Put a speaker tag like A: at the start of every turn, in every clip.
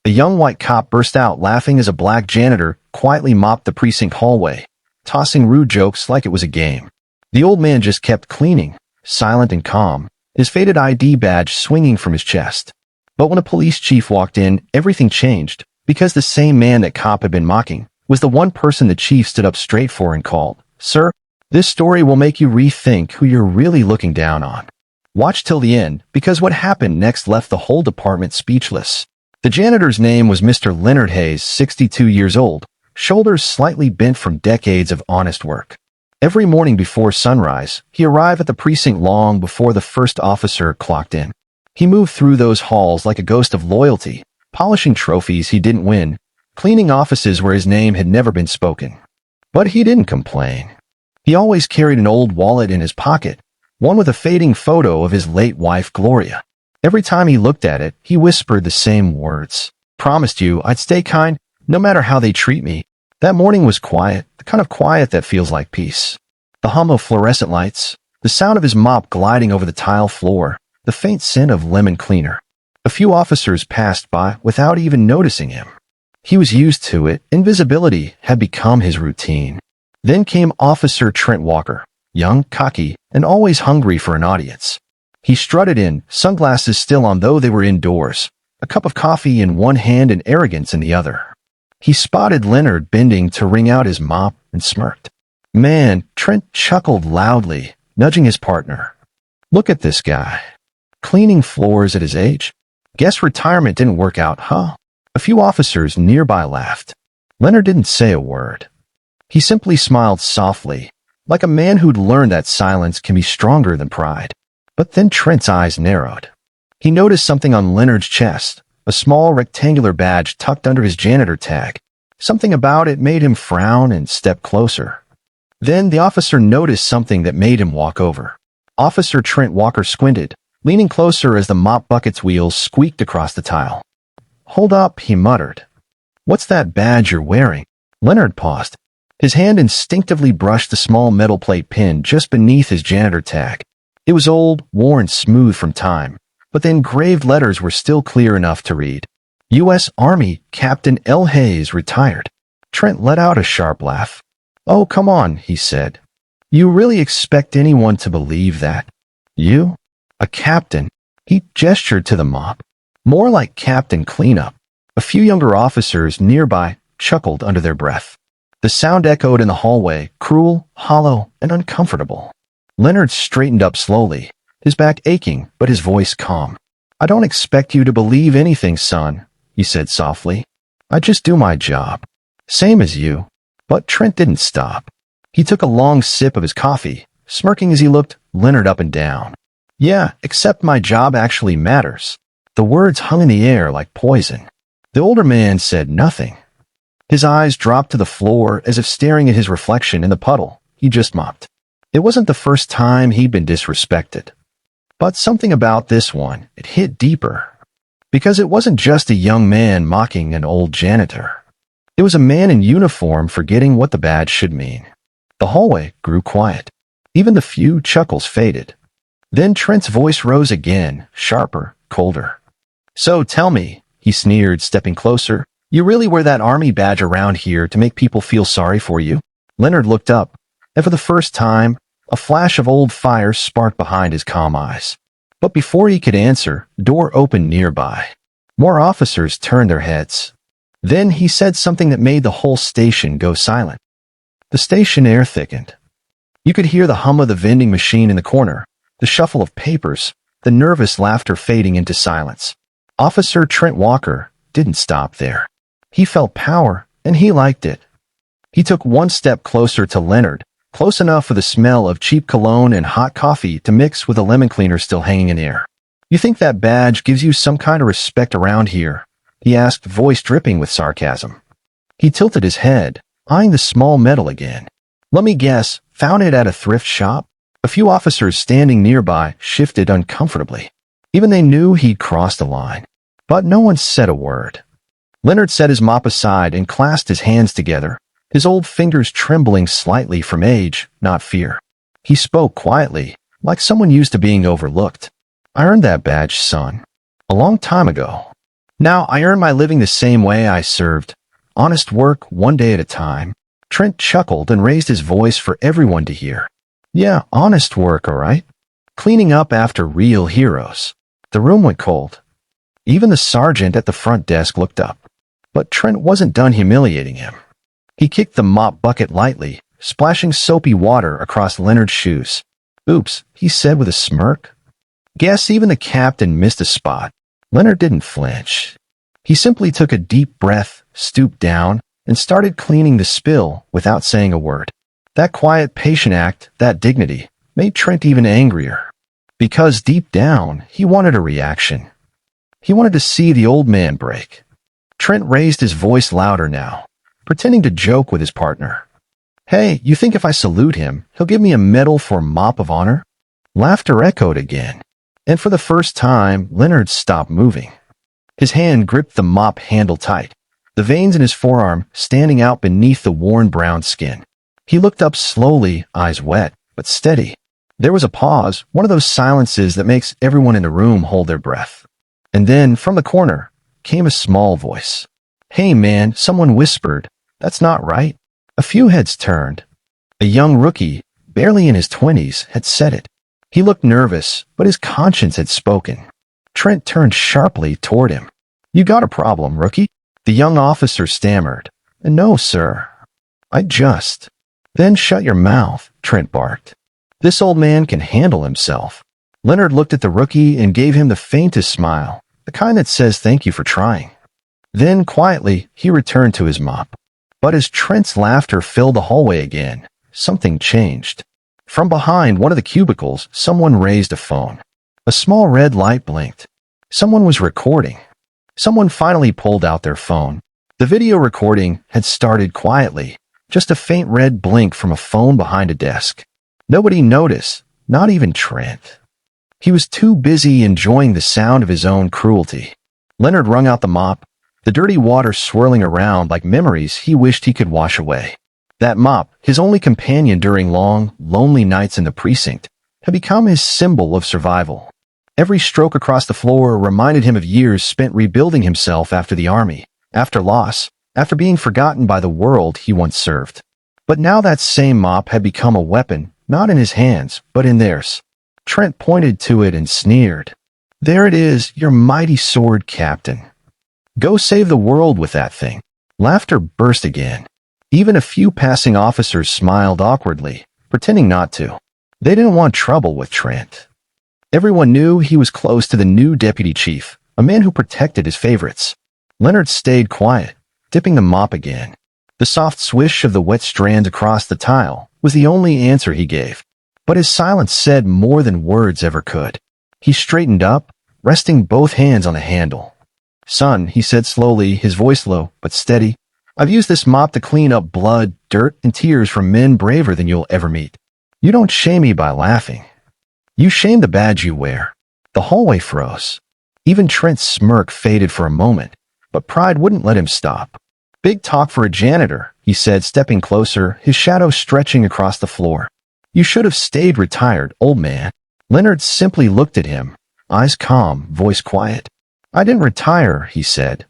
A: The young white cop burst out laughing as a black janitor quietly mopped the precinct hallway, tossing rude jokes like it was a game. The old man just kept cleaning, silent and calm, his faded ID badge swinging from his chest. But when a police chief walked in, everything changed, because the same man that cop had been mocking was the one person the chief stood up straight for and called, "Sir, this story will make you rethink who you're really looking down on." Watch till the end, because what happened next left the whole department speechless. The janitor's name was Mr. Leonard Hayes, 62 years old, shoulders slightly bent from decades of honest work. Every morning before sunrise, he arrived at the precinct long before the first officer clocked in. He moved through those halls like a ghost of loyalty, polishing trophies he didn't win, cleaning offices where his name had never been spoken. But he didn't complain. He always carried an old wallet in his pocket, one with a fading photo of his late wife, Gloria. Every time he looked at it, he whispered the same words. "Promised you I'd stay kind, no matter how they treat me." That morning was quiet, the kind of quiet that feels like peace. The hum of fluorescent lights, the sound of his mop gliding over the tile floor, the faint scent of lemon cleaner. A few officers passed by without even noticing him. He was used to it. Invisibility had become his routine. Then came Officer Trent Walker, young, cocky, and always hungry for an audience. He strutted in, sunglasses still on though they were indoors, a cup of coffee in one hand and arrogance in the other. He spotted Leonard bending to wring out his mop and smirked. "Man," Trent chuckled loudly, nudging his partner. "Look at this guy. Cleaning floors at his age? Guess retirement didn't work out, huh?" A few officers nearby laughed. Leonard didn't say a word. He simply smiled softly, like a man who'd learned that silence can be stronger than pride. But then Trent's eyes narrowed. He noticed something on Leonard's chest, a small rectangular badge tucked under his janitor tag. Something about it made him frown and step closer. Then the officer noticed something that made him walk over. Officer Trent Walker squinted, leaning closer as the mop bucket's wheels squeaked across the tile. "Hold up," he muttered. "What's that badge you're wearing?" Leonard paused. His hand instinctively brushed the small metal plate pin just beneath his janitor tag. It was old, worn smooth from time, but the engraved letters were still clear enough to read. U.S. Army Captain L. Hayes, retired. Trent let out a sharp laugh. "Oh, come on," he said. "You really expect anyone to believe that? You? A captain?" He gestured to the mop. "More like Captain Cleanup." A few younger officers nearby chuckled under their breath. The sound echoed in the hallway, cruel, hollow, and uncomfortable. Leonard straightened up slowly, his back aching, but his voice calm. "I don't expect you to believe anything, son," he said softly. "I just do my job. Same as you." But Trent didn't stop. He took a long sip of his coffee, smirking as he looked Leonard up and down. "Yeah, except my job actually matters." The words hung in the air like poison. The older man said nothing. His eyes dropped to the floor as if staring at his reflection in the puddle he just mopped. It wasn't the first time he'd been disrespected. But something about this one, it hit deeper. Because it wasn't just a young man mocking an old janitor. It was a man in uniform forgetting what the badge should mean. The hallway grew quiet. Even the few chuckles faded. Then Trent's voice rose again, sharper, colder. "So tell me," he sneered, stepping closer, "you really wear that army badge around here to make people feel sorry for you?" Leonard looked up, and for the first time, a flash of old fire sparked behind his calm eyes. But before he could answer, a door opened nearby. More officers turned their heads. Then he said something that made the whole station go silent. The station air thickened. You could hear the hum of the vending machine in the corner, the shuffle of papers, the nervous laughter fading into silence. Officer Trent Walker didn't stop there. He felt power, and he liked it. He took one step closer to Leonard, close enough for the smell of cheap cologne and hot coffee to mix with the lemon cleaner still hanging in the air. "You think that badge gives you some kind of respect around here?" he asked, voice dripping with sarcasm. He tilted his head, eyeing the small metal again. "Let me guess, found it at a thrift shop?" A few officers standing nearby shifted uncomfortably. Even they knew he'd crossed the line. But no one said a word. Leonard set his mop aside and clasped his hands together, his old fingers trembling slightly from age, not fear. He spoke quietly, like someone used to being overlooked. "I earned that badge, son. A long time ago. Now I earn my living the same way I served. Honest work, one day at a time. Trent chuckled and raised his voice for everyone to hear. Yeah, honest work, all right? Cleaning up after real heroes. The room went cold. Even the sergeant at the front desk looked up. But Trent wasn't done humiliating him. He kicked the mop bucket lightly, splashing soapy water across Leonard's shoes. Oops, he said with a smirk. Guess even the captain missed a spot. Leonard didn't flinch. He simply took a deep breath, stooped down, and started cleaning the spill without saying a word. That quiet, patient act, that dignity, made Trent even angrier. Because deep down, he wanted a reaction. He wanted to see the old man break. Trent raised his voice louder now, pretending to joke with his partner. Hey, you think if I salute him, he'll give me a medal for Mop of Honor? Laughter echoed again, and for the first time, Leonard stopped moving. His hand gripped the mop handle tight, the veins in his forearm standing out beneath the worn brown skin. He looked up slowly, eyes wet, but steady. There was a pause, one of those silences that makes everyone in the room hold their breath. And then, from the corner, came a small voice. Hey man, someone whispered. That's not right. A few heads turned. A young rookie, barely in his 20s, had said it. He looked nervous, but his conscience had spoken. Trent turned sharply toward him. You got a problem, rookie? The young officer stammered. No, sir. I just... Then shut your mouth, Trent barked. This old man can handle himself. Leonard looked at the rookie and gave him the faintest smile, the kind that says thank you for trying. Then, quietly, he returned to his mop. But as Trent's laughter filled the hallway again, something changed. From behind one of the cubicles, someone raised a phone. A small red light blinked. Someone was recording. Someone finally pulled out their phone. The video recording had started quietly, just a faint red blink from a phone behind a desk. Nobody noticed, not even Trent. He was too busy enjoying the sound of his own cruelty. Leonard wrung out the mop, the dirty water swirling around like memories he wished he could wash away. That mop, his only companion during long, lonely nights in the precinct, had become his symbol of survival. Every stroke across the floor reminded him of years spent rebuilding himself after the army, after loss, after being forgotten by the world he once served. But now that same mop had become a weapon, not in his hands, but in theirs. Trent pointed to it and sneered. There it is, your mighty sword, Captain. Go save the world with that thing. Laughter burst again. Even a few passing officers smiled awkwardly, pretending not to. They didn't want trouble with Trent. Everyone knew he was close to the new deputy chief, a man who protected his favorites. Leonard stayed quiet, dipping the mop again. The soft swish of the wet strands across the tile was the only answer he gave. But his silence said more than words ever could. He straightened up, resting both hands on the handle. Son, he said slowly, his voice low but steady, I've used this mop to clean up blood, dirt, and tears from men braver than you'll ever meet. You don't shame me by laughing. You shame the badge you wear. The hallway froze. Even Trent's smirk faded for a moment, but pride wouldn't let him stop. Big talk for a janitor, he said, stepping closer, his shadow stretching across the floor. You should have stayed retired, old man. Leonard simply looked at him, eyes calm, voice quiet. I didn't retire, he said.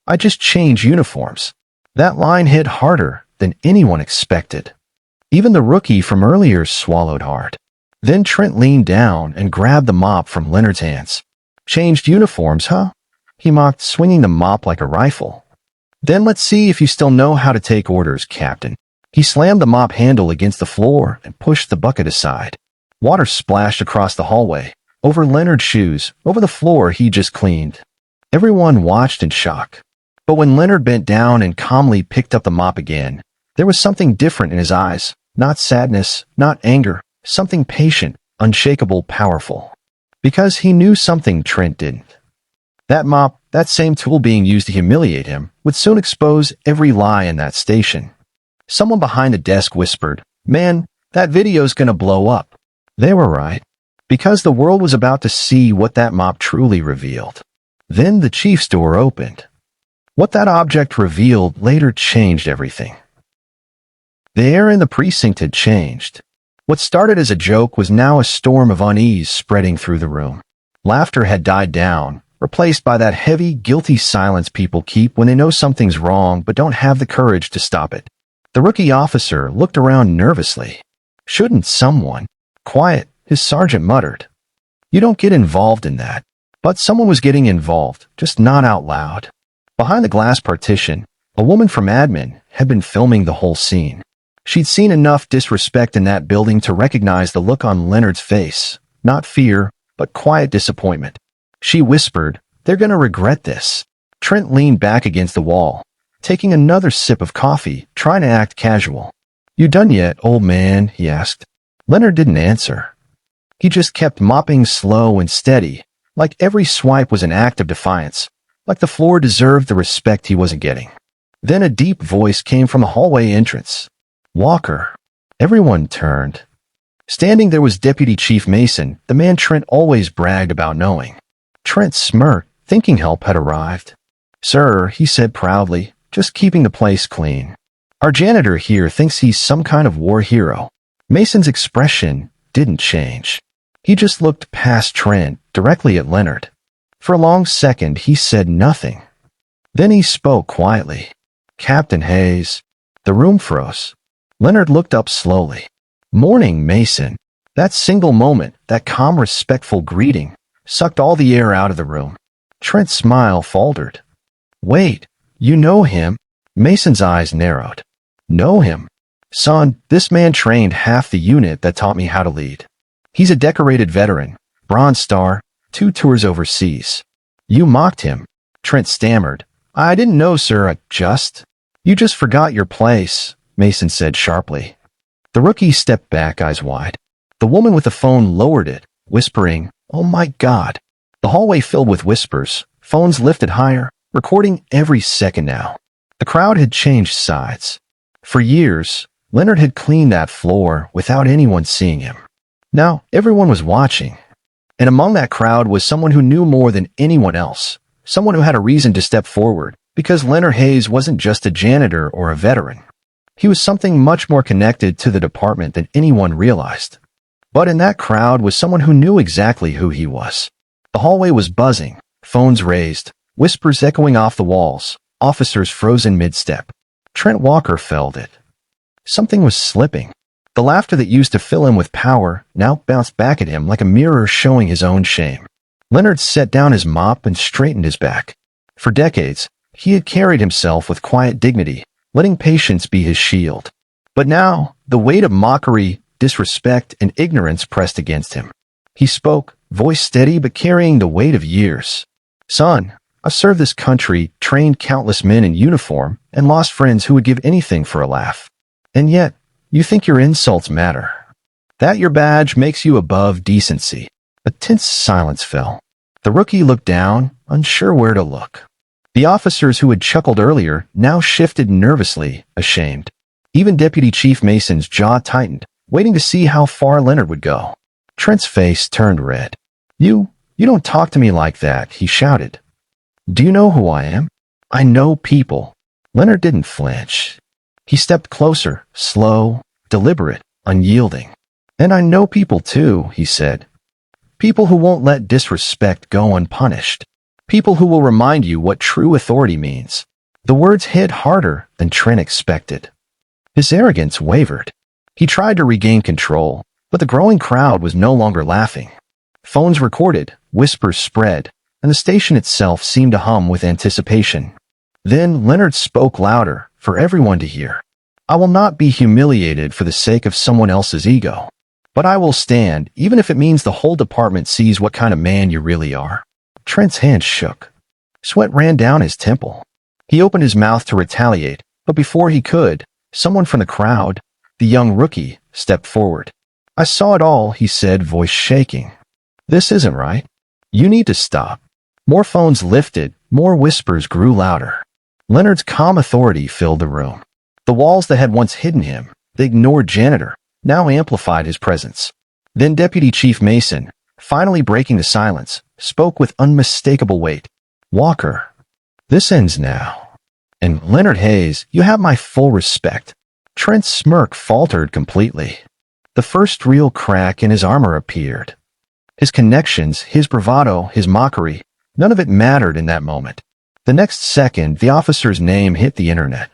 A: I just changed uniforms. That line hit harder than anyone expected. Even the rookie from earlier swallowed hard. Then Trent leaned down and grabbed the mop from Leonard's hands. Changed uniforms, huh? He mocked, swinging the mop like a rifle. Then let's see if you still know how to take orders, Captain. He slammed the mop handle against the floor and pushed the bucket aside. Water splashed across the hallway, over Leonard's shoes, over the floor he just cleaned. Everyone watched in shock. But when Leonard bent down and calmly picked up the mop again, there was something different in his eyes. Not sadness, not anger, something patient, unshakable, powerful. Because he knew something Trent didn't. That mop, that same tool being used to humiliate him, would soon expose every lie in that station. Someone behind the desk whispered, Man, that video's gonna blow up. They were right. Because the world was about to see what that mop truly revealed. Then the chief's door opened. What that object revealed later changed everything. The air in the precinct had changed. What started as a joke was now a storm of unease spreading through the room. Laughter had died down, replaced by that heavy, guilty silence people keep when they know something's wrong but don't have the courage to stop it. The rookie officer looked around nervously. Shouldn't someone? Quiet, his sergeant muttered. You don't get involved in that. But someone was getting involved, just not out loud. Behind the glass partition, a woman from admin had been filming the whole scene. She'd seen enough disrespect in that building to recognize the look on Leonard's face. Not fear, but quiet disappointment. She whispered, "They're gonna regret this." Trent leaned back against the wall, taking another sip of coffee, trying to act casual. "You done yet, old man?" he asked. Leonard didn't answer. He just kept mopping slow and steady, like every swipe was an act of defiance, like the floor deserved the respect he wasn't getting. Then a deep voice came from the hallway entrance. "Walker." Everyone turned. Standing there was Deputy Chief Mason, the man Trent always bragged about knowing. Trent smirked, thinking help had arrived. "Sir," he said proudly, "just keeping the place clean. Our janitor here thinks he's some kind of war hero." Mason's expression didn't change. He just looked past Trent, directly at Leonard. For a long second, he said nothing. Then he spoke quietly. "Captain Hayes." The room froze. Leonard looked up slowly. "Morning, Mason." That single moment, that calm, respectful greeting, sucked all the air out of the room. Trent's smile faltered. "Wait, you know him?" Mason's eyes narrowed. "Know him? Son, this man trained half the unit that taught me how to lead. He's a decorated veteran, Bronze Star, 2 tours overseas." "You mocked him," Trent stammered. "I didn't know, sir, You just forgot your place," Mason said sharply. The rookie stepped back, eyes wide. The woman with the phone lowered it, whispering, "Oh my God." The hallway filled with whispers, phones lifted higher, recording every second now. The crowd had changed sides. For years, Leonard had cleaned that floor without anyone seeing him. Now, everyone was watching. And among that crowd was someone who knew more than anyone else, someone who had a reason to step forward, because Leonard Hayes wasn't just a janitor or a veteran. He was something much more connected to the department than anyone realized. But in that crowd was someone who knew exactly who he was. The hallway was buzzing, phones raised, whispers echoing off the walls, officers frozen mid-step. Trent Walker felt it. Something was slipping. The laughter that used to fill him with power now bounced back at him like a mirror showing his own shame. Leonard set down his mop and straightened his back. For decades, he had carried himself with quiet dignity, letting patience be his shield. But now, the weight of mockery, disrespect, and ignorance pressed against him. He spoke, voice steady but carrying the weight of years. "Son, I served this country, trained countless men in uniform, and lost friends who would give anything for a laugh. And yet, you think your insults matter. That your badge makes you above decency." A tense silence fell. The rookie looked down, unsure where to look. The officers who had chuckled earlier now shifted nervously, ashamed. Even Deputy Chief Mason's jaw tightened, waiting to see how far Leonard would go. Trent's face turned red. You don't talk to me like that," he shouted. "Do you know who I am? I know people." Leonard didn't flinch. He stepped closer, slow, deliberate, unyielding. "And I know people too," he said. "People who won't let disrespect go unpunished. People who will remind you what true authority means." The words hit harder than Trent expected. His arrogance wavered. He tried to regain control, but the growing crowd was no longer laughing. Phones recorded, whispers spread, and the station itself seemed to hum with anticipation. Then Leonard spoke louder, for everyone to hear. "I will not be humiliated for the sake of someone else's ego. But I will stand, even if it means the whole department sees what kind of man you really are." Trent's hand shook. Sweat ran down his temple. He opened his mouth to retaliate, but before he could, someone from the crowd, the young rookie, stepped forward. "I saw it all," he said, voice shaking. "This isn't right. You need to stop." More phones lifted, more whispers grew louder. Leonard's calm authority filled the room. The walls that had once hidden him, the ignored janitor, now amplified his presence. Then Deputy Chief Mason, finally breaking the silence, spoke with unmistakable weight. "Walker, this ends now. And Leonard Hayes, you have my full respect." Trent's smirk faltered completely. The first real crack in his armor appeared. His connections, his bravado, his mockery, None of it mattered in that moment. The next second, the officer's name hit the internet.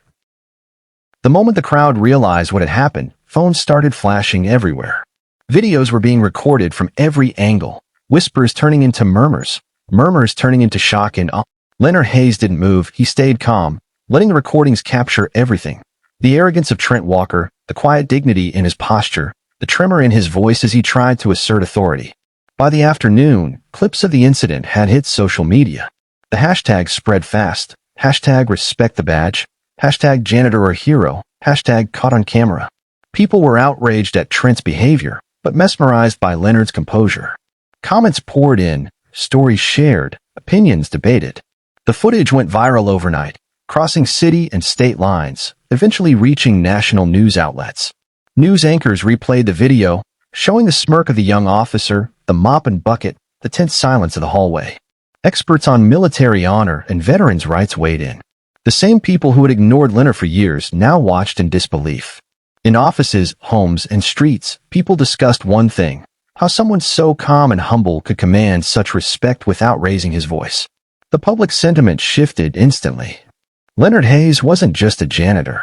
A: The moment the crowd realized what had happened, phones started flashing everywhere. Videos were being recorded from every angle, whispers turning into murmurs, murmurs turning into shock and awe. Leonard Hayes didn't move, he stayed calm, letting the recordings capture everything. The arrogance of Trent Walker, the quiet dignity in his posture, the tremor in his voice as he tried to assert authority. By the afternoon, clips of the incident had hit social media. The hashtags spread fast. Hashtag respect the badge. Hashtag janitor or hero. Hashtag caught on camera. People were outraged at Trent's behavior, but mesmerized by Leonard's composure. Comments poured in, stories shared, opinions debated. The footage went viral overnight, crossing city and state lines, eventually reaching national news outlets. News anchors replayed the video, showing the smirk of the young officer, the mop and bucket, the tense silence of the hallway. Experts on military honor and veterans' rights weighed in. The same people who had ignored Leonard for years now watched in disbelief. In offices, homes, and streets, people discussed one thing: how someone so calm and humble could command such respect without raising his voice. The public sentiment shifted instantly. Leonard Hayes wasn't just a janitor.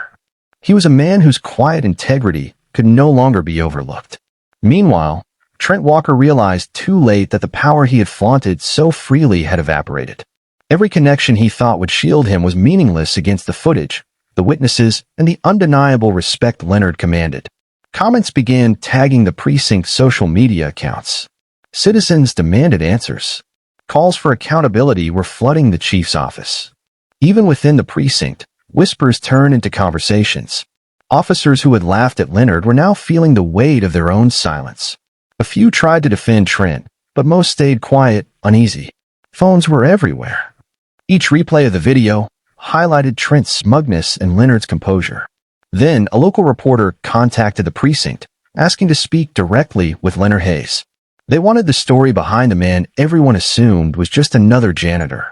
A: He was a man whose quiet integrity could no longer be overlooked. Meanwhile, Trent Walker realized too late that the power he had flaunted so freely had evaporated. Every connection he thought would shield him was meaningless against the footage, the witnesses, and the undeniable respect Leonard commanded. Comments began tagging the precinct's social media accounts. Citizens demanded answers. Calls for accountability were flooding the chief's office. Even within the precinct, whispers turned into conversations. Officers who had laughed at Leonard were now feeling the weight of their own silence. A few tried to defend Trent, but most stayed quiet, uneasy. Phones were everywhere. Each replay of the video highlighted Trent's smugness and Leonard's composure. Then, a local reporter contacted the precinct, asking to speak directly with Leonard Hayes. They wanted the story behind the man everyone assumed was just another janitor.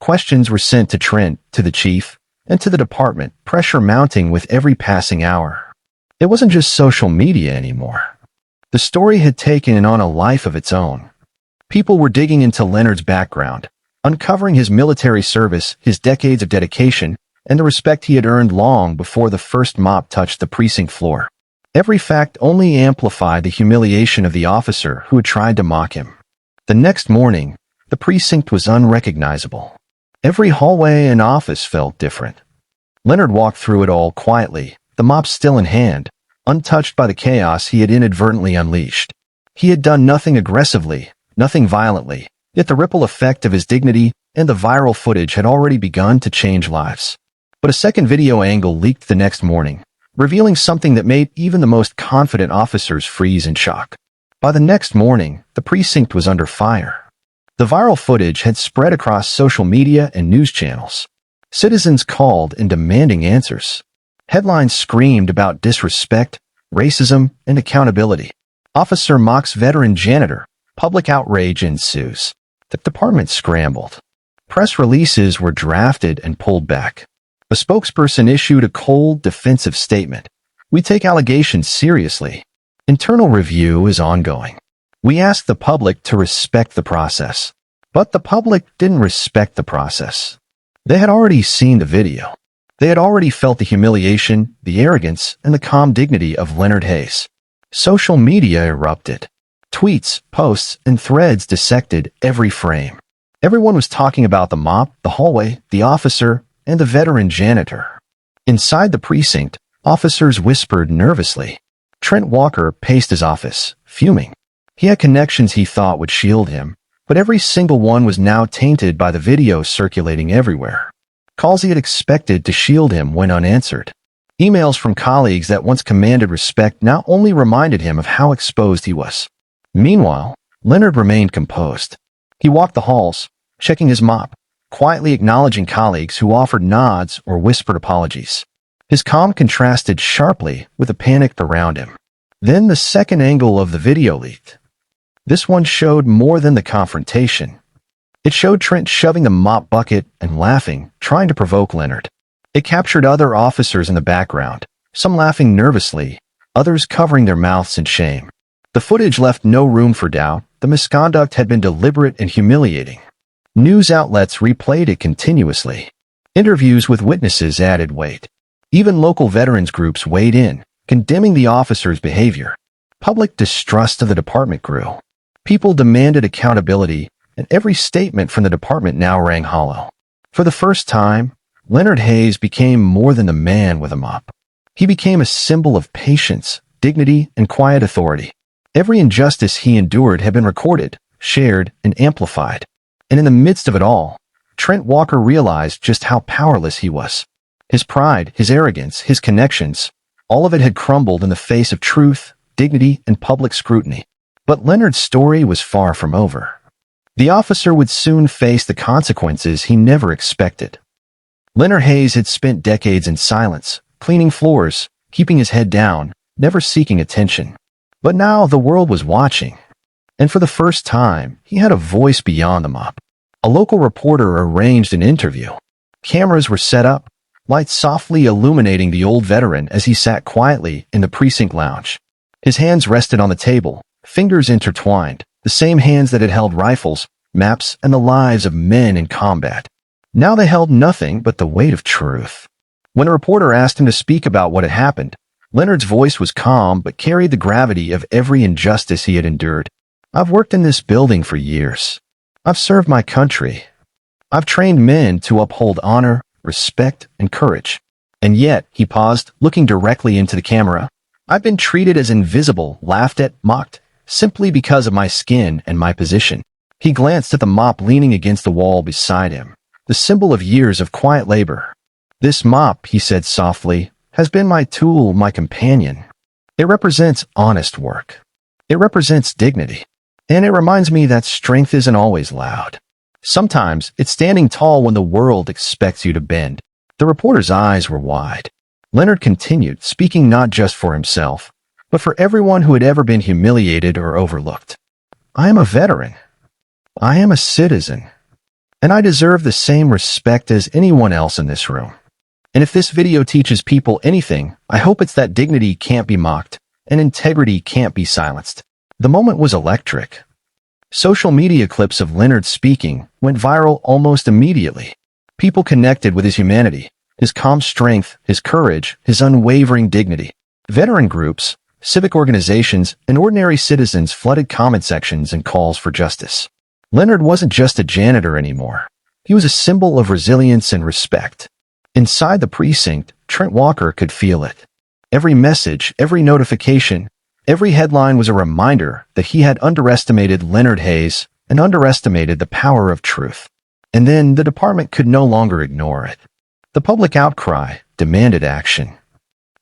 A: Questions were sent to Trent, to the chief, and to the department, pressure mounting with every passing hour. It wasn't just social media anymore. The story had taken on a life of its own. People were digging into Leonard's background, uncovering his military service, his decades of dedication, and the respect he had earned long before the first mop touched the precinct floor. Every fact only amplified the humiliation of the officer who had tried to mock him. The next morning, the precinct was unrecognizable. Every hallway and office felt different. Leonard walked through it all quietly, the mop still in hand, untouched by the chaos he had inadvertently unleashed. He had done nothing aggressively, nothing violently, yet the ripple effect of his dignity and the viral footage had already begun to change lives. But a second video angle leaked the next morning, revealing something that made even the most confident officers freeze in shock. By the next morning, the precinct was under fire. The viral footage had spread across social media and news channels. Citizens called and demanding answers. Headlines screamed about disrespect, racism, and accountability. Officer mocks veteran janitor. Public outrage ensues. The department scrambled. Press releases were drafted and pulled back. A spokesperson issued a cold, defensive statement. We take allegations seriously. Internal review is ongoing. We ask the public to respect the process. But the public didn't respect the process. They had already seen the video. They had already felt the humiliation, the arrogance, and the calm dignity of Leonard Hayes. Social media erupted. Tweets, posts, and threads dissected every frame. Everyone was talking about the mop, the hallway, the officer, and the veteran janitor. Inside the precinct, officers whispered nervously. Trent Walker paced his office, fuming. He had connections he thought would shield him, but every single one was now tainted by the video circulating everywhere. Calls he had expected to shield him went unanswered. Emails from colleagues that once commanded respect now only reminded him of how exposed he was. Meanwhile, Leonard remained composed. He walked the halls, checking his mop, quietly acknowledging colleagues who offered nods or whispered apologies. His calm contrasted sharply with the panic around him. Then the second angle of the video leaked. This one showed more than the confrontation. It showed Trent shoving the mop bucket and laughing, trying to provoke Leonard. It captured other officers in the background, some laughing nervously, others covering their mouths in shame. The footage left no room for doubt. The misconduct had been deliberate and humiliating. News outlets replayed it continuously. Interviews with witnesses added weight. Even local veterans groups weighed in, condemning the officer's behavior. Public distrust of the department grew. People demanded accountability, and every statement from the department now rang hollow. For the first time, Leonard Hayes became more than the man with a mop. He became a symbol of patience, dignity, and quiet authority. Every injustice he endured had been recorded, shared, and amplified. And in the midst of it all, Trent Walker realized just how powerless he was. His pride, his arrogance, his connections, all of it had crumbled in the face of truth, dignity, and public scrutiny. But Leonard's story was far from over. The officer would soon face the consequences he never expected. Leonard Hayes had spent decades in silence, cleaning floors, keeping his head down, never seeking attention. But now the world was watching. And for the first time, he had a voice beyond the mop. A local reporter arranged an interview. Cameras were set up, lights softly illuminating the old veteran as he sat quietly in the precinct lounge. His hands rested on the table, fingers intertwined, the same hands that had held rifles, maps, and the lives of men in combat. Now they held nothing but the weight of truth. When a reporter asked him to speak about what had happened, Leonard's voice was calm but carried the gravity of every injustice he had endured. "I've worked in this building for years. I've served my country. I've trained men to uphold honor, respect, and courage. And yet," he paused, looking directly into the camera, "I've been treated as invisible, laughed at, mocked, simply because of my skin and my position." He glanced at the mop leaning against the wall beside him, the symbol of years of quiet labor. "This mop," he said softly, "has been my tool, my companion. It represents honest work. It represents dignity. And it reminds me that strength isn't always loud. Sometimes it's standing tall when the world expects you to bend." The reporter's eyes were wide. Leonard continued, speaking not just for himself, but for everyone who had ever been humiliated or overlooked. "I am a veteran. I am a citizen. And I deserve the same respect as anyone else in this room. And if this video teaches people anything, I hope it's that dignity can't be mocked, and integrity can't be silenced." The moment was electric. Social media clips of Leonard speaking went viral almost immediately. People connected with his humanity, his calm strength, his courage, his unwavering dignity. Veteran groups, civic organizations, and ordinary citizens flooded comment sections and calls for justice. Leonard wasn't just a janitor anymore. He was a symbol of resilience and respect. Inside the precinct, Trent Walker could feel it. Every message, every notification, every headline was a reminder that he had underestimated Leonard Hayes and underestimated the power of truth. And then the department could no longer ignore it. The public outcry demanded action.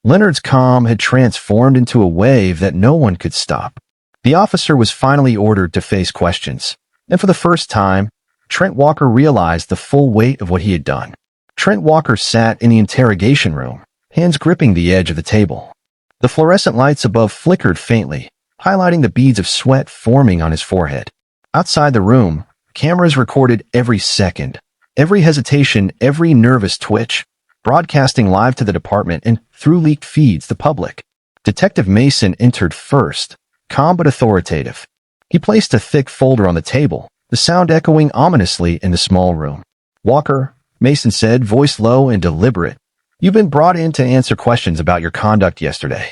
A: Leonard's calm had transformed into a wave that no one could stop. The officer was finally ordered to face questions, and for the first time, Trent Walker realized the full weight of what he had done. Trent Walker sat in the interrogation room, hands gripping the edge of the table. The fluorescent lights above flickered faintly, highlighting the beads of sweat forming on his forehead. Outside the room, cameras recorded every second, every hesitation, every nervous twitch, broadcasting live to the department and through leaked feeds to the public. Detective Mason entered first, calm but authoritative. He placed a thick folder on the table, the sound echoing ominously in the small room. "Walker," Mason said, voice low and deliberate, "you've been brought in to answer questions about your conduct yesterday.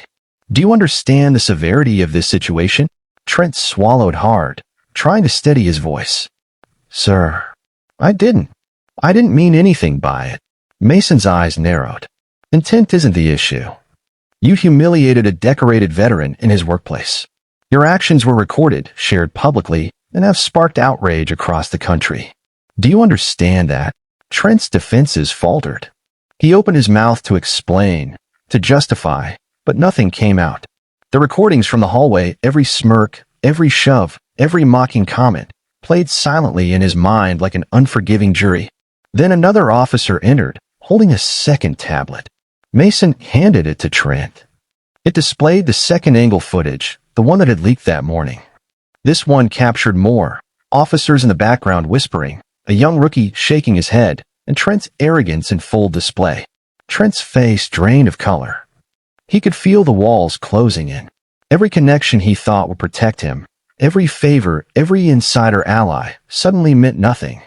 A: Do you understand the severity of this situation?" Trent swallowed hard, trying to steady his voice. "Sir, I didn't mean anything by it." Mason's eyes narrowed. "Intent isn't the issue. You humiliated a decorated veteran in his workplace. Your actions were recorded, shared publicly, and have sparked outrage across the country. Do you understand that?" Trent's defenses faltered. He opened his mouth to explain, to justify, but nothing came out. The recordings from the hallway, every smirk, every shove, every mocking comment, played silently in his mind like an unforgiving jury. Then another officer entered, holding a second tablet. Mason handed it to Trent. It displayed the second-angle footage, the one that had leaked that morning. This one captured more, officers in the background whispering, a young rookie shaking his head, and Trent's arrogance in full display. Trent's face drained of color. He could feel the walls closing in. Every connection he thought would protect him, every favor, every insider ally, suddenly meant nothing.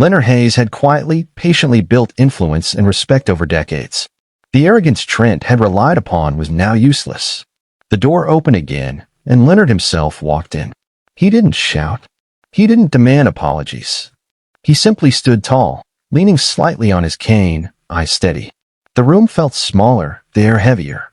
A: Leonard Hayes had quietly, patiently built influence and respect over decades. The arrogance Trent had relied upon was now useless. The door opened again, and Leonard himself walked in. He didn't shout. He didn't demand apologies. He simply stood tall, leaning slightly on his cane, eyes steady. The room felt smaller, the air heavier.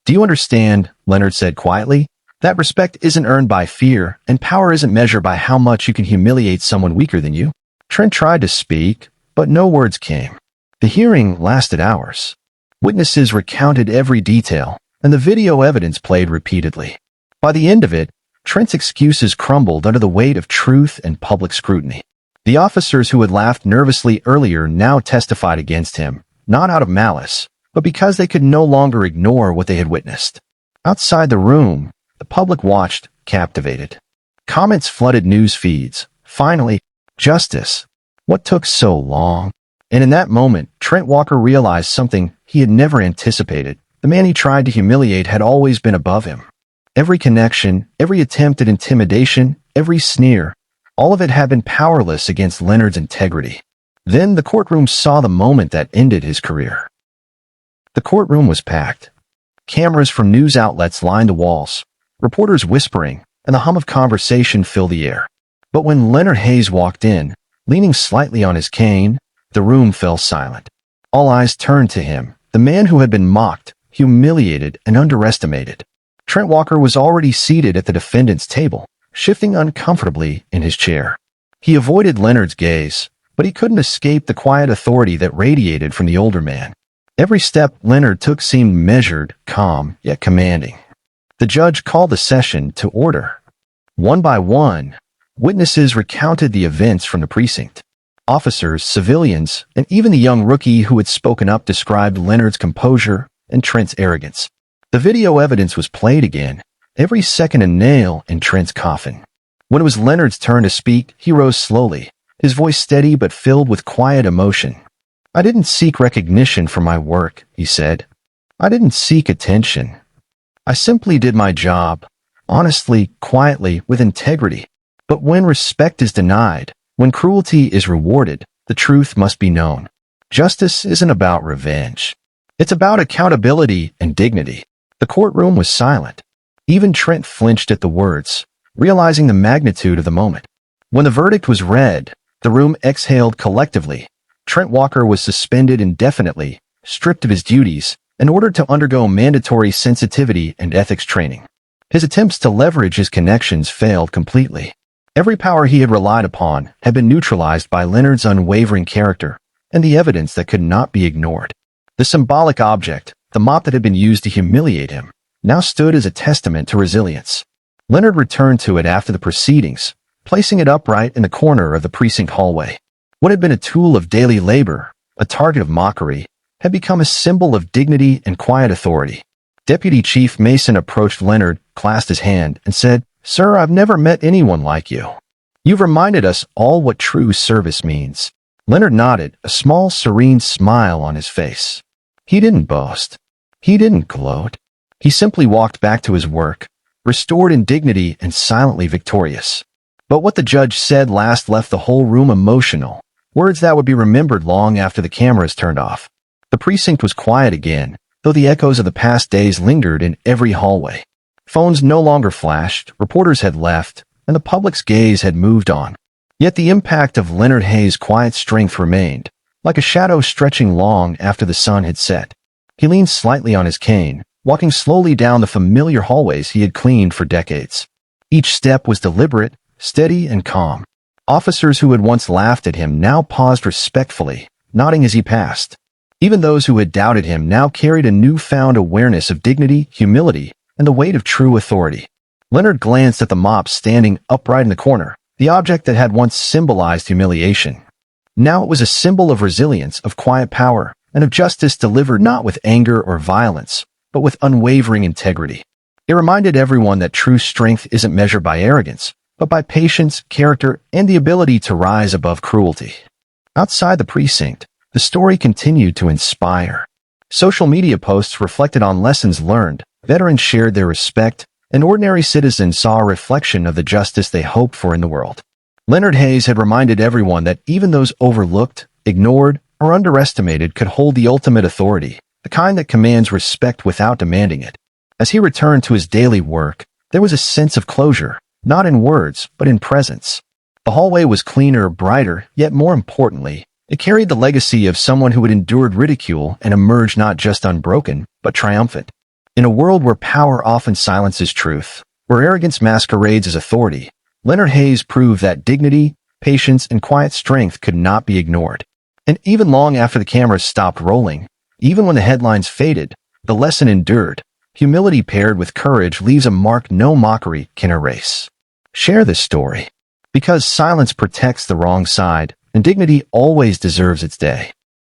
A: "Do you understand?" Leonard said quietly. "That respect isn't earned by fear, and power isn't measured by how much you can humiliate someone weaker than you." Trent tried to speak, but no words came. The hearing lasted hours. Witnesses recounted every detail, and the video evidence played repeatedly. By the end of it, Trent's excuses crumbled under the weight of truth and public scrutiny. The officers who had laughed nervously earlier now testified against him, not out of malice, but because they could no longer ignore what they had witnessed. Outside the room, the public watched, captivated. Comments flooded news feeds. Finally, justice. What took so long? And in that moment, Trent Walker realized something he had never anticipated. The man he tried to humiliate had always been above him. Every connection, every attempt at intimidation, every sneer, all of it had been powerless against Leonard's integrity. Then the courtroom saw the moment that ended his career. The courtroom was packed. Cameras from news outlets lined the walls, reporters whispering, and the hum of conversation filled the air. But when Leonard Hayes walked in, leaning slightly on his cane, the room fell silent. All eyes turned to him, the man who had been mocked, humiliated, and underestimated. Trent Walker was already seated at the defendant's table, shifting uncomfortably in his chair. He avoided Leonard's gaze, but he couldn't escape the quiet authority that radiated from the older man. Every step Leonard took seemed measured, calm, yet commanding. The judge called the session to order. One by one, witnesses recounted the events from the precinct. Officers, civilians, and even the young rookie who had spoken up described Leonard's composure and Trent's arrogance. The video evidence was played again, every second a nail in Trent's coffin. When it was Leonard's turn to speak, he rose slowly, his voice steady but filled with quiet emotion. "I didn't seek recognition for my work," he said. "I didn't seek attention. I simply did my job, honestly, quietly, with integrity. But when respect is denied, when cruelty is rewarded, the truth must be known. Justice isn't about revenge. It's about accountability and dignity." The courtroom was silent. Even Trent flinched at the words, realizing the magnitude of the moment. When the verdict was read, the room exhaled collectively. Trent Walker was suspended indefinitely, stripped of his duties, and ordered to undergo mandatory sensitivity and ethics training. His attempts to leverage his connections failed completely. Every power he had relied upon had been neutralized by Leonard's unwavering character and the evidence that could not be ignored. The symbolic object, the mop that had been used to humiliate him, now stood as a testament to resilience. Leonard returned to it after the proceedings, placing it upright in the corner of the precinct hallway. What had been a tool of daily labor, a target of mockery, had become a symbol of dignity and quiet authority. Deputy Chief Mason approached Leonard, clasped his hand, and said, "Sir, I've never met anyone like you. You've reminded us all what true service means." Leonard nodded, a small, serene smile on his face. He didn't boast. He didn't gloat. He simply walked back to his work, restored in dignity and silently victorious. But what the judge said last left the whole room emotional, words that would be remembered long after the cameras turned off. The precinct was quiet again, though the echoes of the past days lingered in every hallway. Phones no longer flashed, reporters had left, and the public's gaze had moved on. Yet the impact of Leonard Hayes' quiet strength remained, like a shadow stretching long after the sun had set. He leaned slightly on his cane, walking slowly down the familiar hallways he had cleaned for decades. Each step was deliberate, steady, and calm. Officers who had once laughed at him now paused respectfully, nodding as he passed. Even those who had doubted him now carried a newfound awareness of dignity, humility, and the weight of true authority. Leonard glanced at the mop standing upright in the corner, the object that had once symbolized humiliation. Now it was a symbol of resilience, of quiet power, and of justice delivered not with anger or violence, but with unwavering integrity. It reminded everyone that true strength isn't measured by arrogance, but by patience, character, and the ability to rise above cruelty. Outside the precinct, the story continued to inspire. Social media posts reflected on lessons learned, veterans shared their respect, and ordinary citizens saw a reflection of the justice they hoped for in the world. Leonard Hayes had reminded everyone that even those overlooked, ignored, or underestimated could hold the ultimate authority, the kind that commands respect without demanding it. As he returned to his daily work, there was a sense of closure, not in words, but in presence. The hallway was cleaner, brighter, yet more importantly, it carried the legacy of someone who had endured ridicule and emerged not just unbroken, but triumphant. In a world where power often silences truth, where arrogance masquerades as authority, Leonard Hayes proved that dignity, patience, and quiet strength could not be ignored. And even long after the cameras stopped rolling, even when the headlines faded, the lesson endured. Humility paired with courage leaves a mark no mockery can erase. Share this story. Because silence protects the wrong side, and dignity always deserves its day.